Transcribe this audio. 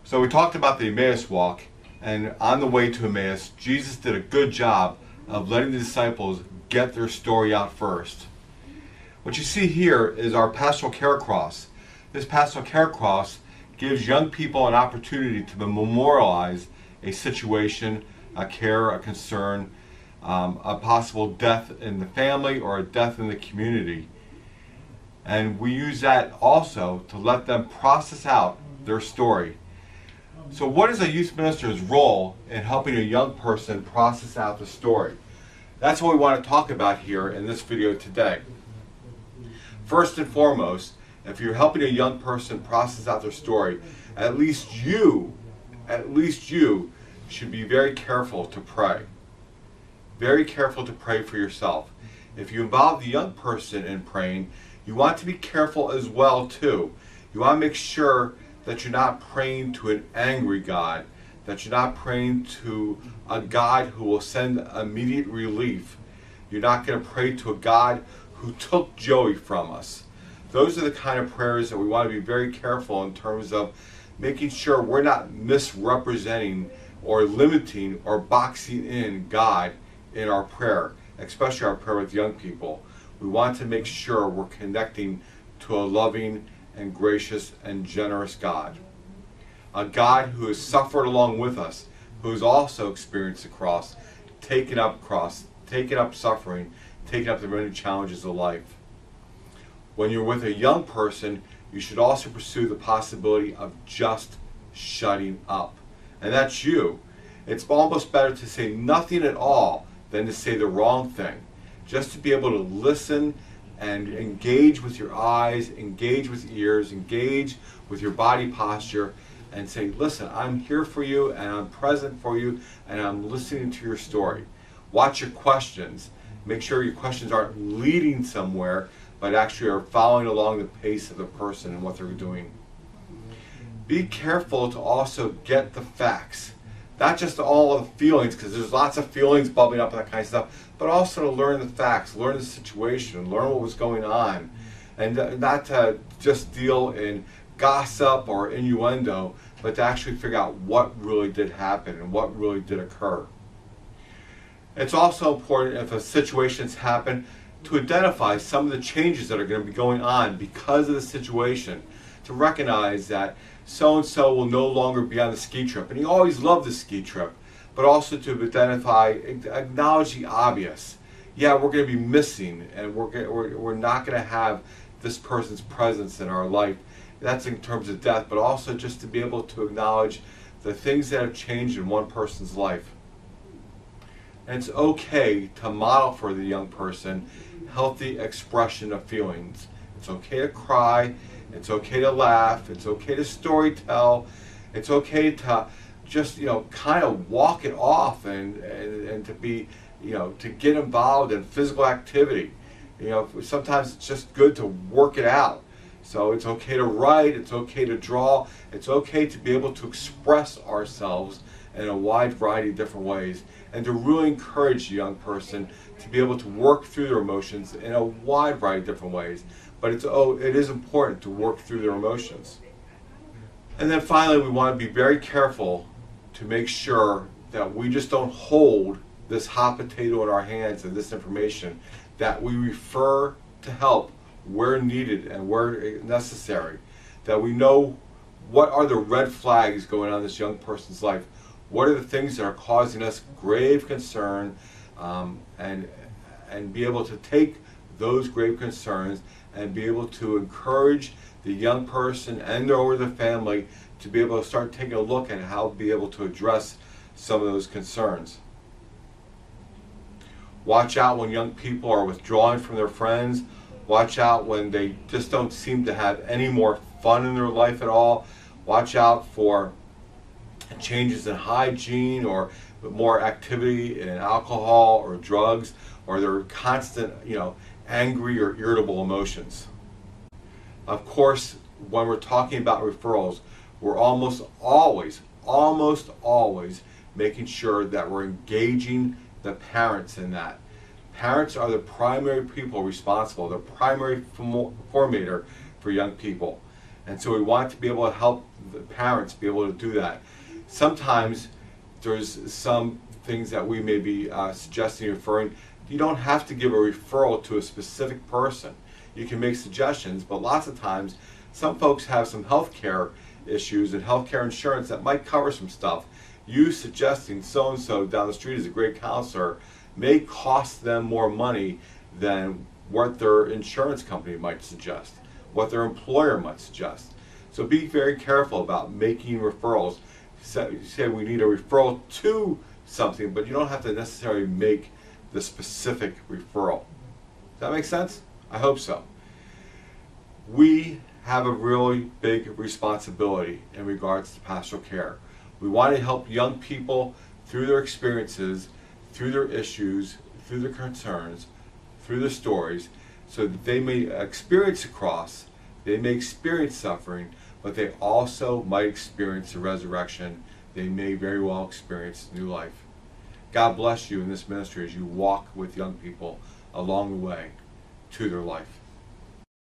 So we talked about the Emmaus walk, and on the way to Emmaus, Jesus did a good job of letting the disciples get their story out first. What you see here is our pastoral care cross. This pastoral care cross gives young people an opportunity to memorialize a situation, a care, a concern, a possible death in the family or a death in the community. And we use that also to let them process out their story. So what is a youth minister's role in helping a young person process out the story? That's what we want to talk about here in this video today. First and foremost, if you're helping a young person process out their story, at least you should be very careful to pray. Very careful to pray for yourself. If you involve the young person in praying, you want to be careful as well too. You want to make sure that you're not praying to an angry God, that you're not praying to a God who will send immediate relief. You're not going to pray to a God who took Joey from us. Those are the kind of prayers that we want to be very careful in terms of making sure we're not misrepresenting or limiting or boxing in God in our prayer, especially our prayer with young people. We want to make sure we're connecting to a loving and gracious and generous God. A God who has suffered along with us, who has also experienced the cross, taken up suffering, taken up the many challenges of life. When you're with a young person, you should also pursue the possibility of just shutting up. And that's you. It's almost better to say nothing at all than to say the wrong thing. Just to be able to listen and engage with your eyes, engage with ears, engage with your body posture, and say, listen, I'm here for you, and I'm present for you, and I'm listening to your story. Watch your questions. Make sure your questions aren't leading somewhere, but actually are following along the pace of the person and what they're doing. Be careful to also get the facts. Not just all of the feelings, because there's lots of feelings bubbling up and that kind of stuff, but also to learn the facts, learn the situation, learn what was going on, and not to just deal in gossip or innuendo, but to actually figure out what really did happen and what really did occur. It's also important, if a situation's happened, to identify some of the changes that are going to be going on because of the situation, to recognize that so-and-so will no longer be on the ski trip, and you always love the ski trip, but also to identify, acknowledge the obvious. Yeah, we're going to be missing, and we're not going to have this person's presence in our life. That's in terms of death, but also just to be able to acknowledge the things that have changed in one person's life. And it's okay to model for the young person healthy expression of feelings. It's okay to cry. It's okay to laugh. It's okay to storytell. It's okay to just, kind of walk it off and to be, to get involved in physical activity. Sometimes it's just good to work it out. So it's okay to write. It's okay to draw. It's okay to be able to express ourselves in a wide variety of different ways, and to really encourage the young person to be able to work through their emotions in a wide variety of different ways. But it is important to work through their emotions. And then finally, we want to be very careful to make sure that we just don't hold this hot potato in our hands and this information, that we refer to help where needed and where necessary, that we know what are the red flags going on in this young person's life. What are the things that are causing us grave concern, and be able to take those grave concerns and be able to encourage the young person and or the family to be able to start taking a look at how to be able to address some of those concerns. Watch out when young people are withdrawing from their friends. Watch out when they just don't seem to have any more fun in their life at all. Watch out for changes in hygiene or more activity in alcohol or drugs, or their constant, angry or irritable emotions. Of course, when we're talking about referrals, we're almost always making sure that we're engaging the parents in that. Parents are the primary people responsible, the primary formator for young people. And so we want to be able to help the parents be able to do that. Sometimes there's some things that we may be suggesting, referring. You don't have to give a referral to a specific person. You can make suggestions, but lots of times some folks have some health care issues and health care insurance that might cover some stuff. You suggesting so-and-so down the street is a great counselor may cost them more money than what their insurance company might suggest, what their employer might suggest. So be very careful about making referrals. You say we need a referral to something, but you don't have to necessarily make the specific referral. Does that make sense? I hope so. We have a really big responsibility in regards to pastoral care. We want to help young people through their experiences, through their issues, through their concerns, through their stories, so that they may experience the cross, they may experience suffering, but they also might experience the resurrection. They may very well experience new life. God bless you in this ministry as you walk with young people along the way to their life.